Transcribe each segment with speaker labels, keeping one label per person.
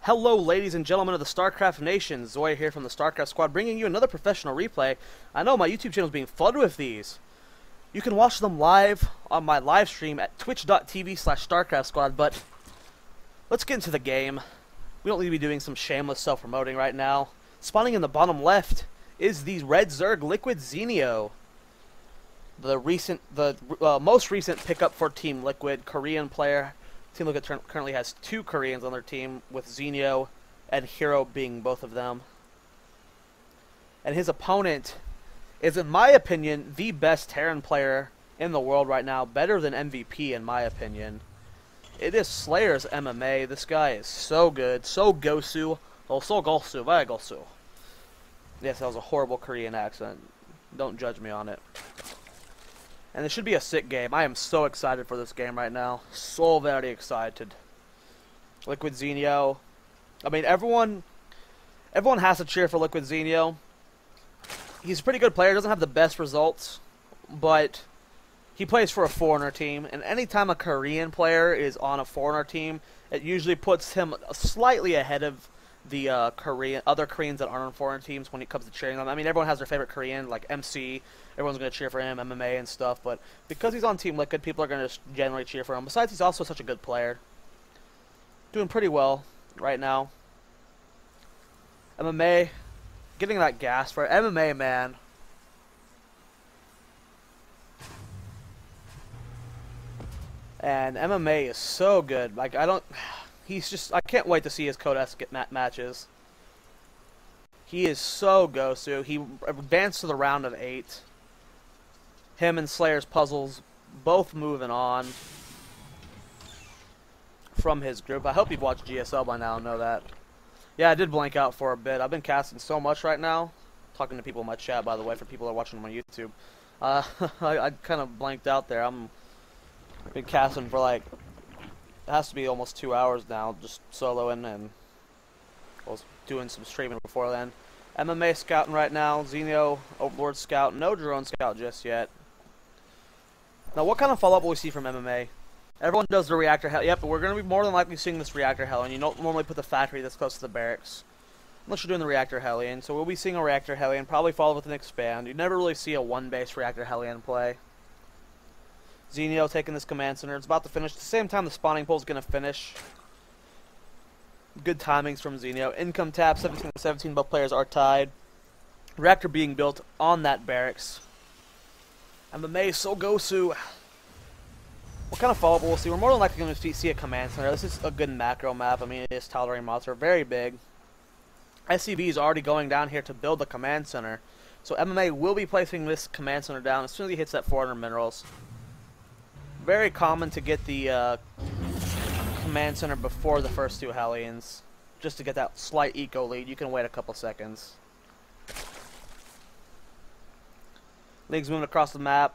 Speaker 1: Hello, ladies and gentlemen of the StarCraft Nation. Zoya here from the StarCraft Squad, bringing you another professional replay. I know my YouTube channel is being flooded with these. You can watch them live on my live stream at twitch.tv/StarcraftSquad, but let's get into the game. We don't need to be doing some shameless self-promoting right now. Spawning in the bottom left is the Red Zerg Liquid Zenio. The most recent pickup for Team Liquid, Korean player. Team Liquid currently has 2 Koreans on their team, with Zenio and Hero being both of them. And his opponent is, in my opinion, the best Terran player in the world right now, better than MVP in my opinion. It is Slayer's MMA. This guy is so good, so gosu, oh so gosu, very gosu. Yes, that was a horrible Korean accent. Don't judge me on it. And it should be a sick game. I am so excited for this game right now. So very excited. Liquid Zenio. I mean, everyone has to cheer for Liquid Zenio. He's a pretty good player. Doesn't have the best results, but he plays for a foreigner team. And anytime a Korean player is on a foreigner team, it usually puts him slightly ahead of the other Koreans that aren't on foreign teams when it comes to cheering them. I mean, everyone has their favorite Korean, like MC. Everyone's going to cheer for him, MMA and stuff. But because he's on Team Liquid, people are going to generally cheer for him. Besides, he's also such a good player. Doing pretty well right now. MMA, getting that gas for MMA, man. And MMA is so good. Like, I can't wait to see his Code S matches. He is so gosu. He advanced to the round of 8. Him and Slayer's puzzles both moving on from his group. I hope you've watched GSL by now and know that. Yeah, I did blank out for a bit. I've been casting so much right now. Talking to people in my chat, by the way, for people that are watching on YouTube. I kind of blanked out there. I've been casting for like, it has to be almost 2 hours now, just soloing, and I was doing some streaming before then. MMA scouting right now. Zenio, Overlord scout. No drone scout just yet. Now, what kind of follow-up will we see from MMA? Everyone does the reactor hell. Yep, but we're going to be more than likely seeing this reactor hell, and you don't normally put the factory this close to the barracks. Unless you're doing the reactor hellion. So we'll be seeing a reactor hellion, probably followed with an expand. You never really see a one-base reactor hellion play. Zenio taking this command center. It's about to finish. At the same time, the spawning pool is going to finish. Good timings from Zenio. Income tap, 17-17. Both players are tied. Reactor being built on that barracks. MMA so gosu. What kind of follow-up we'll see? We're more than likely going to see a command center. This is a good macro map. I mean, it is tolerating monster. Very big. SCV is already going down here to build the command center. So MMA will be placing this command center down as soon as he hits that 400 minerals. Very common to get the command center before the first 2 Hellions, just to get that slight eco lead. You can wait a couple seconds. League's moving across the map,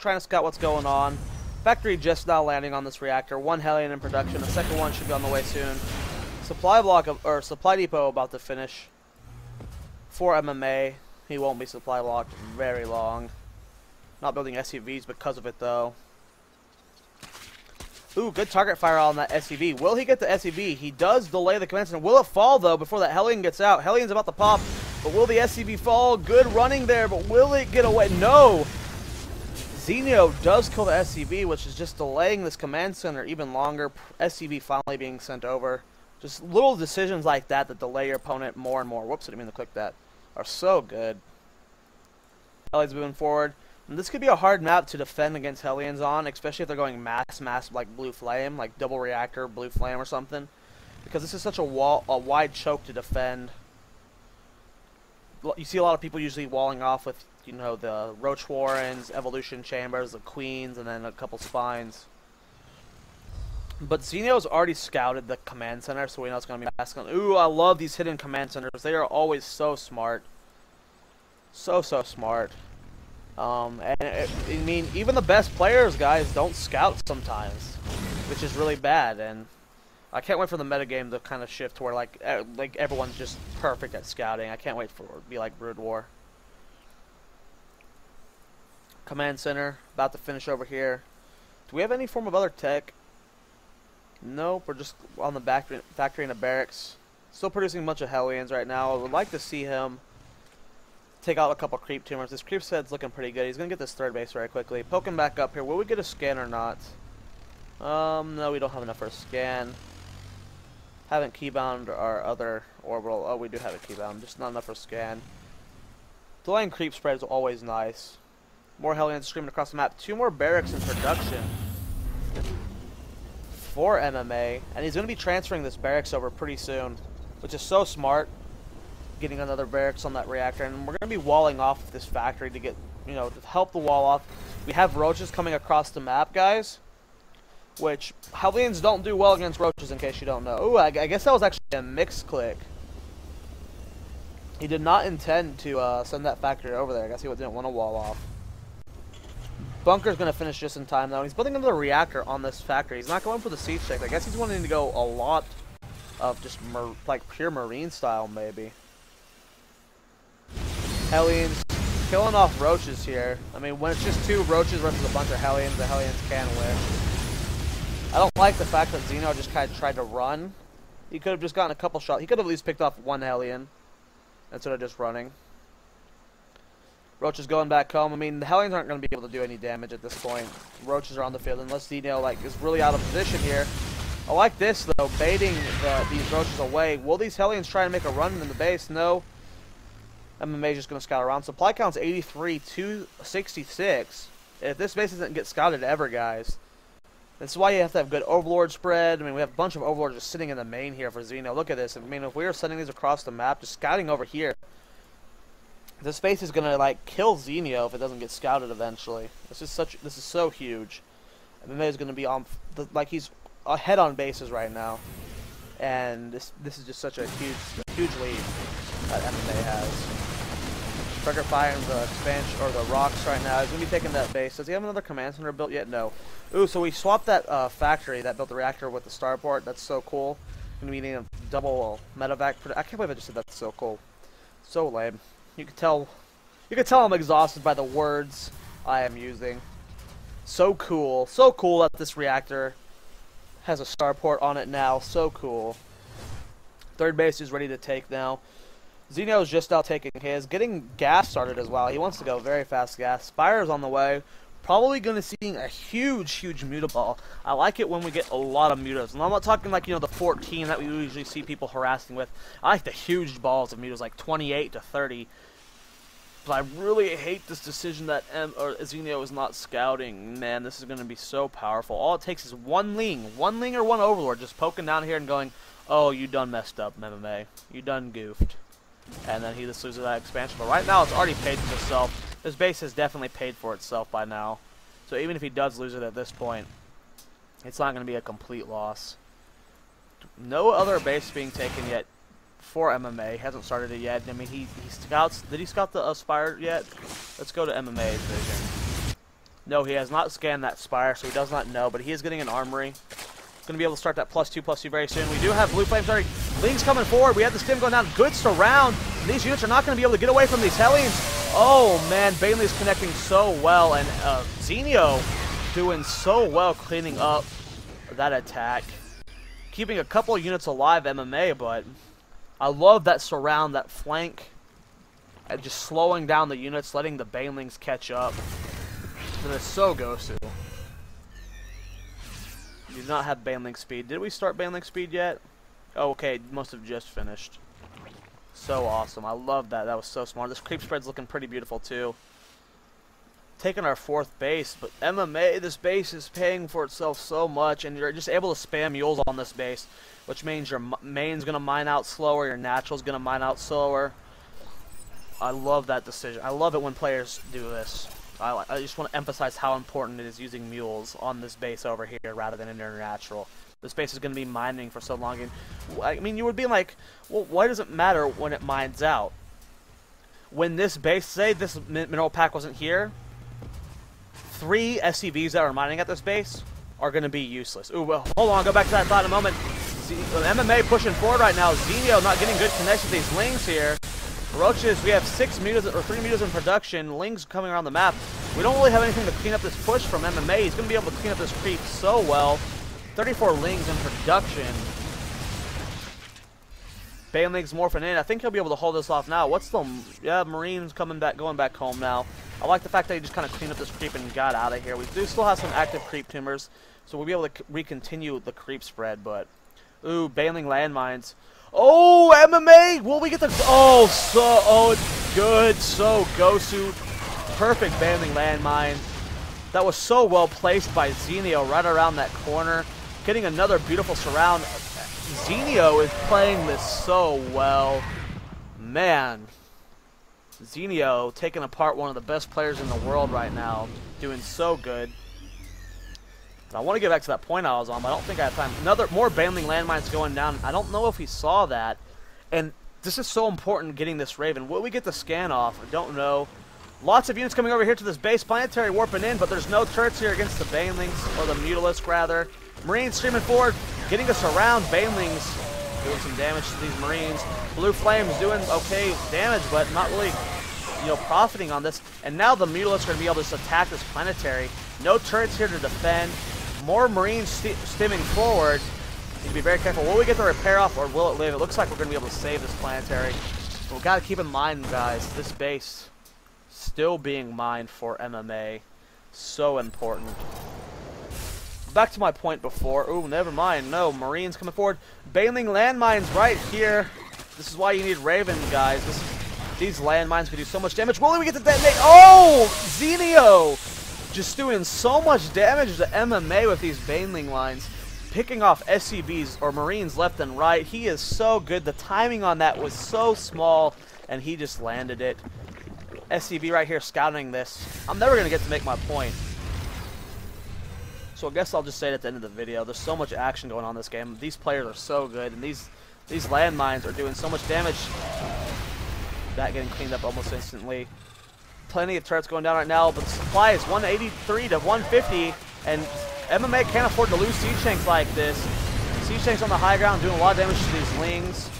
Speaker 1: trying to scout what's going on. Factory just now landing on this reactor. 1 Hellion in production. The second one should be on the way soon. Supply depot about to finish for MMA. He won't be supply blocked very long. Not building SCVs because of it though. Ooh, good target fire on that SCV. Will he get the SCV? He does delay the command center. Will it fall, though, before that Hellion gets out? Hellion's about to pop, but will the SCV fall? Good running there, but will it get away? No! Zenio does kill the SCV, which is just delaying this command center even longer. SCV finally being sent over. Just little decisions like that that delay your opponent more and more. Whoops, I didn't mean to click that. Are so good. Hellion's moving forward. And this could be a hard map to defend against Hellions on, especially if they're going mass like Blue Flame, like double reactor, Blue Flame or something. Because this is such a wide choke to defend. You see a lot of people usually walling off with, you know, the Roach Warrens, Evolution Chambers, the Queens, and then a couple Spines. But Zenio's already scouted the command center, so we know it's going to be masculine. Ooh, I love these hidden command centers. They are always so smart. So smart. I mean, even the best players, guys, don't scout sometimes, which is really bad. And I can't wait for the metagame to kind of shift to where like everyone's just perfect at scouting. I can't wait for it to be like Brood War. Command center about to finish over here. Do we have any form of other tech? Nope, we're just on the factory in the barracks. Still producing a bunch of Hellions right now. I would like to see him take out a couple creep tumors. This creep set's looking pretty good. He's going to get this third base very quickly. Poke him back up here. Will we get a scan or not? No, we don't have enough for a scan. Haven't keybound our other orbital. Oh, we do have a keybound. Just not enough for a scan. Delaying creep spread is always nice. More Hellions screaming across the map. 2 more barracks in production for MMA. And he's going to be transferring this barracks over pretty soon, which is so smart. Getting another barracks on that reactor. And we're going to be walling off this factory to get, you know, to help the wall off. We have roaches coming across the map, guys. Which, Hellions don't do well against roaches, in case you don't know. Ooh, I guess that was actually a mixed click. He did not intend to send that factory over there. I guess he didn't want to wall off. Bunker's going to finish just in time, though. He's building another reactor on this factory. He's not going for the siege check. I guess he's wanting to go a lot of just, like, pure marine style, maybe. Hellions killing off roaches here. I mean, when it's just 2 roaches versus a bunch of Hellions, the Hellions can win. I don't like the fact that Zenio just kind of tried to run. He could have just gotten a couple shots. He could have at least picked off 1 Hellion instead of just running. Roaches going back home. I mean, the Hellions aren't going to be able to do any damage at this point. Roaches are on the field unless Zenio, like, is really out of position here. I like this, though, baiting these roaches away. Will these Hellions try and make a run in the base? No. MMA is just going to scout around. Supply count's 83 to 66. If this base doesn't get scouted ever, guys, that's why you have to have good Overlord spread. I mean, we have a bunch of Overlords just sitting in the main here for Zenio. Look at this. I mean, if we were sending these across the map, just scouting over here, this base is going to, like, kill Zenio if it doesn't get scouted eventually. This is so huge. MMA is going to be on, he's ahead on bases right now. And this is just such a huge lead that MMA has. Trigger firing the expansion or the rocks right now. He's gonna be taking that base. Does he have another command center built yet? No. Ooh, so we swapped that factory that built the reactor with the starport. That's so cool. Gonna be needing a double medevac. I can't believe I just said that's so cool. So lame. You can tell I'm exhausted by the words I am using. So cool. So cool that this reactor has a starport on it now. So cool. Third base is ready to take now. Zenio's just out taking his. Getting gas started as well. He wants to go very fast gas. Spire's on the way. Probably going to see a huge mutaball. I like it when we get a lot of mutas. And I'm not talking like, you know, the 14 that we usually see people harassing with. I like the huge balls of mutas, like 28 to 30. But I really hate this decision that Zenio is not scouting. Man, this is going to be so powerful. All it takes is 1 Ling or 1 Overlord just poking down here and going, oh, you done messed up, MMA. You done goofed. And then he just loses that expansion. But right now, it's already paid for itself. This base has definitely paid for itself by now. So even if he does lose it at this point, it's not going to be a complete loss. No other base being taken yet for MMA. Hasn't started it yet. I mean, he scouts. Did he scout the Spire yet? Let's go to MMA's vision. No, he has not scanned that Spire, so he does not know. But he is getting an armory. Going to be able to start that +2/+2 very soon. We do have blue flames already. Ling's coming forward. We have the stim going down. Good surround. And these units are not going to be able to get away from these Hellions. Oh, man. Bailey is connecting so well. And Zenio doing so well cleaning up that attack. Keeping a couple of units alive, MMA, but I love that surround, that flank. And just slowing down the units, letting the Banelings catch up. That is so Gosu. We do not have Baneling speed. Did we start Baneling speed yet? Oh, okay, must have just finished. So awesome. I love that. That was so smart. This creep spread's looking pretty beautiful too. Taking our 4th base, but MMA, this base is paying for itself so much, and you're just able to spam mules on this base, which means your main's going to mine out slower, your natural's going to mine out slower. I love that decision. I love it when players do this. I just want to emphasize how important it is using mules on this base over here rather than in your natural. This base is going to be mining for so long. And I mean, you would be like, well, why does it matter when it mines out? When this base, say this mineral pack wasn't here, 3 SCVs that are mining at this base are going to be useless. Ooh, well, hold on, I'll go back to that thought in a moment. MMA pushing forward right now. Zenio not getting good connection with these Lings here. Roaches, we have 6 mutas or 3 mutas in production. Ling's coming around the map. We don't really have anything to clean up this push from MMA. He's going to be able to clean up this creep so well. 34 Lings in production. Baneling's morphing in. I think he'll be able to hold this off now. What's the... Yeah, Marine's coming back, going back home now. I like the fact that he just kind of cleaned up this creep and got out of here. We do still have some active creep tumors, so we'll be able to re-continue the creep spread, but... Ooh, Baneling landmines. Oh, MMA! Will we get the... Oh, it's good. So, Gosu. Perfect Baneling landmine. That was so well placed by Zenio right around that corner. Getting another beautiful surround. Zenio is playing this so well. Man. Zenio taking apart one of the best players in the world right now. Doing so good. I want to get back to that point I was on, but I don't think I have time. More Baneling landmines going down. I don't know if he saw that. And this is so important getting this Raven. Will we get the scan off? I don't know. Lots of units coming over here to this base. Planetary warping in, but there's no turrets here against the Banelings, or the Mutalisk rather. Marines streaming forward, getting us around. Banelings doing some damage to these Marines. Blue Flames doing okay damage, but not really, profiting on this. And now the Mutalisk are going to be able to just attack this Planetary. No turrets here to defend. More Marines stimming forward. Need to be very careful. Will we get the repair off, or will it live? It looks like we're going to be able to save this Planetary. But we've got to keep in mind, guys, this base still being mined for MMA. So important. Back to my point before. Ooh, never mind. No, Marines coming forward. Baneling landmines right here. This is why you need Raven, guys. These landmines can do so much damage. Will we get to detonate? Oh! Zenio! Just doing so much damage to MMA with these Baneling lines. Picking off SCVs or Marines left and right. He is so good. The timing on that was so small, and he just landed it. SCV right here scouting this. I'm never going to get to make my point. So I guess I'll just say it at the end of the video. There's so much action going on in this game. These players are so good, and these landmines are doing so much damage. That getting cleaned up almost instantly. Plenty of turrets going down right now, but the supply is 183 to 150, and MMA can't afford to lose siege tanks like this. Siege tanks on the high ground doing a lot of damage to these Lings.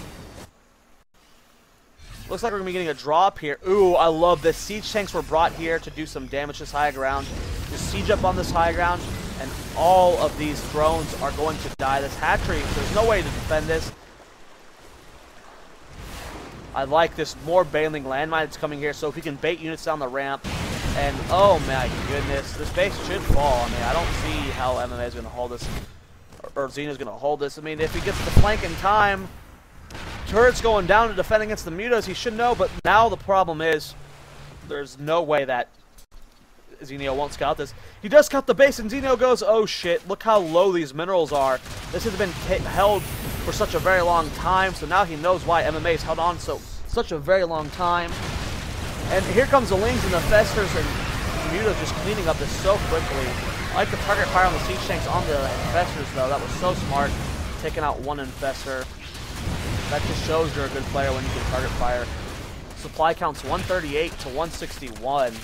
Speaker 1: Looks like we're going to be getting a drop here. Ooh, I love this. Siege tanks were brought here to do some damage to this high ground. Just siege up on this high ground, and all of these drones are going to die. This hatchery, there's no way to defend this. I like this more Baneling landmine that's coming here, so if we can bait units down the ramp. And, oh my goodness, this base should fall. I mean, I don't see how MMA is going to hold this, or Zenio's going to hold this. I mean, if he gets the flank in time, turrets going down to defend against the Mutas, he should know, but now the problem is there's no way that Zenio won't scout this. He does scout the base, and Zenio goes, oh shit, look how low these minerals are. This has been held for such a very long time, so now he knows why MMA's held on such a very long time. And here comes the Lings and the Festers, and Muta just cleaning up this so quickly. I like the target fire on the siege tanks on the Infestors, though. That was so smart, taking out one Infestor. That just shows you're a good player when you can target fire. Supply count's 138 to 161.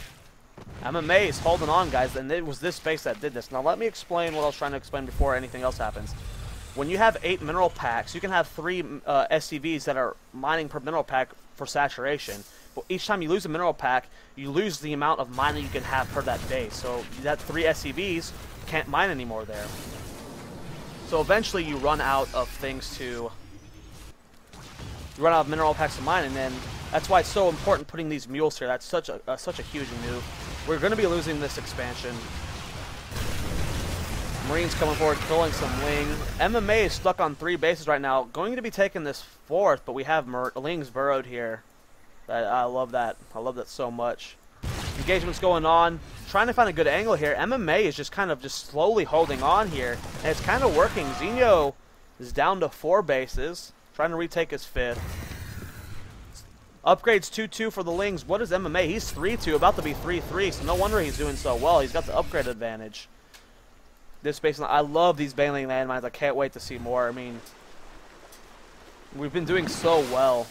Speaker 1: MMA is holding on, guys, and it was this base that did this. Now let me explain what I was trying to explain before anything else happens. When you have 8 mineral packs, you can have 3 SCVs that are mining per mineral pack for saturation. But each time you lose a mineral pack, you lose the amount of mining you can have per that base. So that 3 SCVs can't mine anymore there. So eventually you run out of things to... You run out of mineral packs to mine, and then that's why it's so important putting these mules here. That's such a huge move. We're going to be losing this expansion. Marines coming forward, killing some Ling. MMA is stuck on 3 bases right now. Going to be taking this 4th, but we have Lings burrowed here. I love that. I love that so much. Engagement's going on. Trying to find a good angle here. MMA is just kind of slowly holding on here, and it's kind of working. Zenio is down to 4 bases, trying to retake his 5th. Upgrades 2-2 for the Lings. What is MMA? He's 3-2, about to be 3-3, so no wonder he's doing so well. He's got the upgrade advantage. This base, I love these Baneling landmines. I can't wait to see more. I mean, we've been doing so well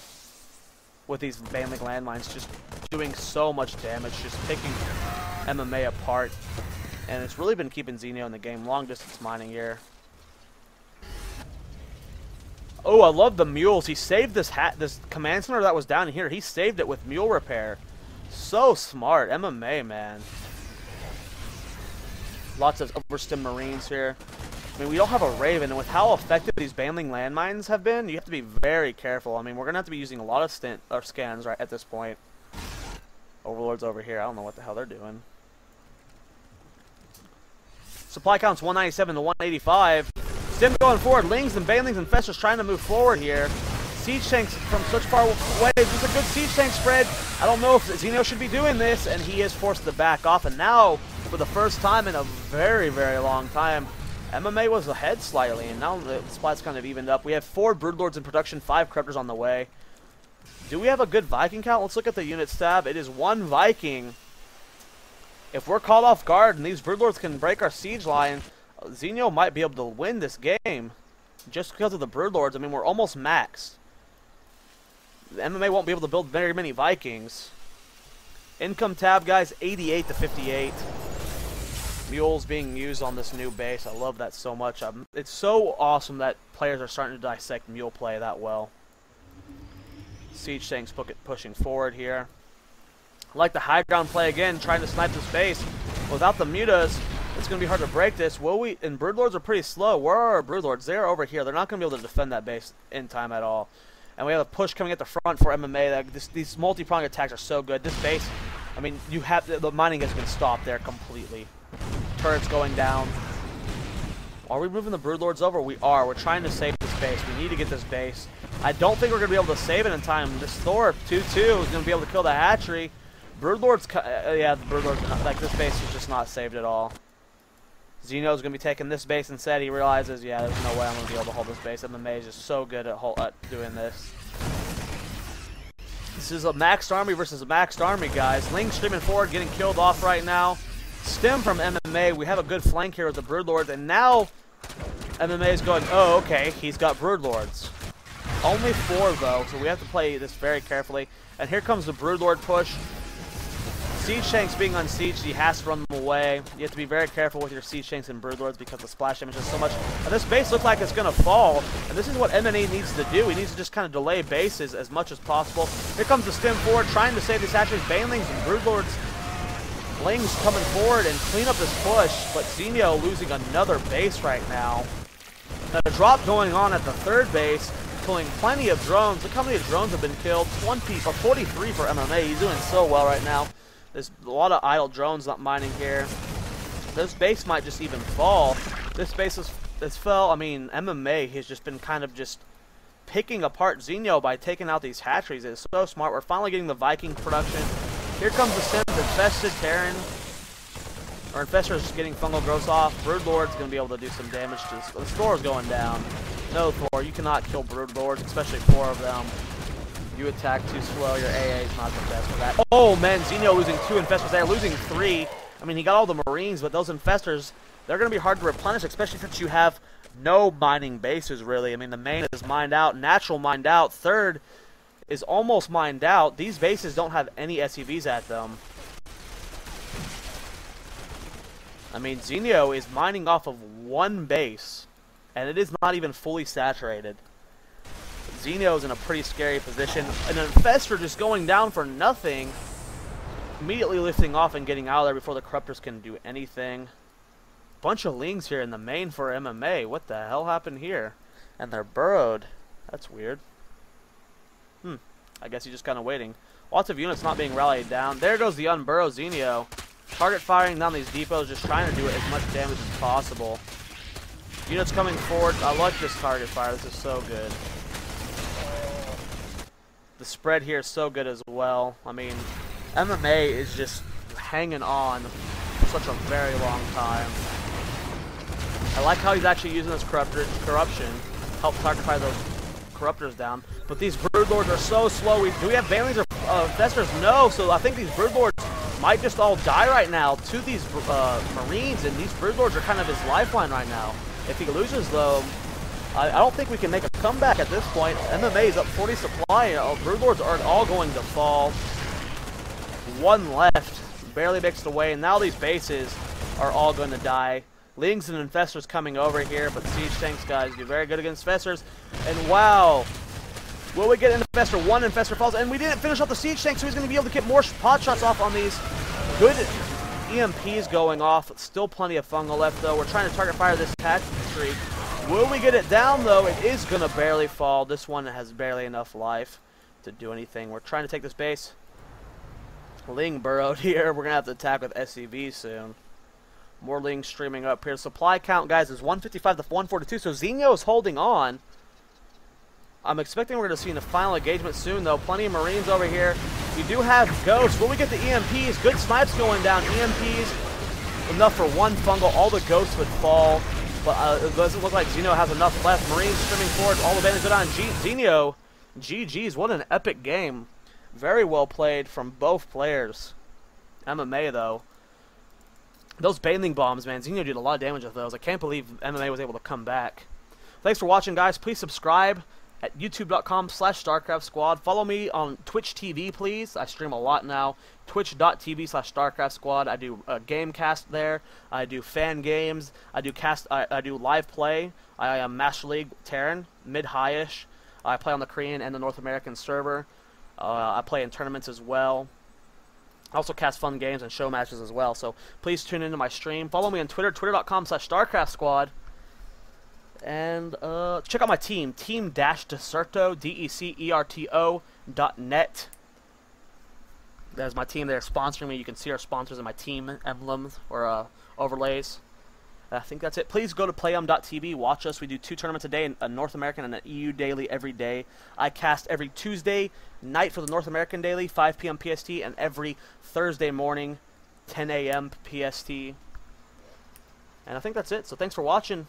Speaker 1: with these Baneling landmines, just doing so much damage, just picking MMA apart. And it's really been keeping Zenio in the game. Long distance mining here. Oh, I love the mules. He saved this command center that was down here. He saved it with mule repair. So smart. MMA, man. Lots of overstim Marines here. I mean, we don't have a Raven, and with how effective these Baneling landmines have been, you have to be very careful. I mean, we're going to have to be using a lot of scans right at this point. Overlord's over here. I don't know what the hell they're doing. Supply count's 197 to 185. Stim going forward. Lings and Banelings and Festers trying to move forward here. Siege tanks from such far away. This is a good siege tank spread. I don't know if Zenio should be doing this, and he is forced to back off. And now, for the first time in a very, very long time, MMA was ahead slightly, and now the spot's kind of evened up. We have 4 Broodlords in production, 5 Corruptors on the way. Do we have a good Viking count? Let's look at the units tab. It is 1 Viking. If we're caught off guard and these Broodlords can break our siege line, Zenio might be able to win this game just because of the Broodlords. I mean, we're almost maxed. The MMA won't be able to build very many Vikings. Income tab, guys, 88 to 58. Mules being used on this new base. I love that so much. It's so awesome that players are starting to dissect mule play that well. Siege tanks pushing forward here. I like the high ground play again, trying to snipe this base. Without the mutas, it's going to be hard to break this. And Broodlords are pretty slow. Where are our Broodlords? They're over here. They're not going to be able to defend that base in time at all. And we have a push coming at the front for MMA. These multi-pronged attacks are so good. This base, I mean, the mining has been stopped there completely. Turrets going down. Are we moving the Broodlords over? We are. We're trying to save this base. We need to get this base. I don't think we're going to be able to save it in time. This Thor 2-2 is going to be able to kill the hatchery. Broodlords, yeah, the Broodlords, like, this base is just not saved at all. Zenio's going to be taking this base instead. He realizes, yeah, there's no way I'm going to be able to hold this base. MMA is just so good at doing this. This is a maxed army versus a maxed army, guys. Ling streaming forward, getting killed off right now. Stim from MMA. We have a good flank here with the Broodlords, and now MMA is going, oh, okay, he's got Broodlords. Only 4, though, so we have to play this very carefully. And here comes the Broodlord push. Siege tanks being unsieged, he has to run them away. You have to be very careful with your siege tanks and Broodlords because the splash damage is so much. And this base looks like it's going to fall, and this is what MMA needs to do. He needs to just kind of delay bases as much as possible. Here comes the Stim forward, trying to save these hatcheries. Banelings and Broodlords. Lings coming forward and clean up this push, but Zenio losing another base right now. Now, a drop going on at the 3rd base, killing plenty of drones. Look how many drones have been killed. 43 for MMA. He's doing so well right now. There's a lot of idle drones not mining here. This base might just even fall. This base has fell. I mean, MMA has just been kind of just picking apart Zenio by taking out these hatcheries. It's so smart. We're finally getting the Viking production. Here comes the Sims, Infested Terran. Or Infestor is getting fungal growth off. Broodlord's going to be able to do some damage to this. The Thor's going down. No, Thor, you cannot kill Broodlords, especially 4 of them. You attack too slow, your AA is not the best for that. Oh man, Zenio losing 2 Infestors there, losing 3. I mean, he got all the Marines, but those Infestors, they're going to be hard to replenish, especially since you have no mining bases, really. I mean, the main is mined out, natural mined out, 3rd is almost mined out. These bases don't have any SCVs at them. I mean, Zenio is mining off of 1 base, and it is not even fully saturated. Zenio's in a pretty scary position. An Infestor just going down for nothing. Immediately lifting off and getting out of there before the Corruptors can do anything. Bunch of Lings here in the main for MMA. What the hell happened here? And they're burrowed. That's weird. I guess he's just kind of waiting. Lots of units not being rallied down. There goes the unburrowed Zenio. Target firing down these depots, just trying to do as much damage as possible. Units coming forward. I like this target fire. This is so good. The spread here is so good as well. I mean, MMA is just hanging on for such a very long time. I like how he's actually using this corruption to help target fire those Corruptors down. But these Broodlords are so slow. Do we have Banelings or Infestors? No, so I think these Broodlords might just all die right now to these Marines, and these Broodlords are kind of his lifeline right now. If he loses, though, I don't think we can make a comeback at this point. MMA is up 40 supply. Broodlords are all going to fall. 1 left. Barely makes it away. And now these bases are all going to die. Lings and Infestors coming over here. But Siege tanks, guys, do very good against Infestors. And wow. Will we get an Infestor? 1 Infestor falls. And we didn't finish off the Siege tank, so he's going to be able to get more pot shots off on these good EMPs going off. Still plenty of fungal left, though. We're trying to target fire this attachment tree. Will we get it down, though? It is going to barely fall. This one has barely enough life to do anything. We're trying to take this base. Ling burrowed here. We're going to have to attack with SCV soon. More Ling streaming up here. Supply count, guys, is 155 to 142, so Zenio is holding on. I'm expecting we're going to see the final engagement soon, though. Plenty of Marines over here. We do have Ghosts. Will we get the EMPs? Good snipes going down. EMPs, enough for one fungal. All the Ghosts would fall, but it doesn't look like Zenio has enough left. Marines streaming forward. All the bandits go down. Zenio, GG's. What an epic game. Very well played from both players. MMA, though. Those bathing bombs, man. Zenio did a lot of damage with those. I can't believe MMA was able to come back. Thanks for watching, guys. Please subscribe at youtube.com/StarcraftSquad. Follow me on Twitch TV, please. I stream a lot now. Twitch.tv/StarcraftSquad. I do a game cast there. I do fan games. I do live play. I am Master League Terran, mid-high-ish. I play on the Korean and the North American server. I play in tournaments as well. I also cast fun games and show matches as well. So please tune into my stream. Follow me on Twitter, twitter.com/StarcraftSquad. And check out my team, team-deserto, DECERTO.net. There's my team there sponsoring me. You can see our sponsors and my team emblems or overlays. I think that's it. Please go to playum.tv. Watch us. We do 2 tournaments a day, a North American and an EU daily every day. I cast every Tuesday night for the North American daily, 5 p.m. PST, and every Thursday morning, 10 a.m. PST. And I think that's it. So thanks for watching.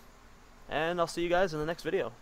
Speaker 1: And I'll see you guys in the next video.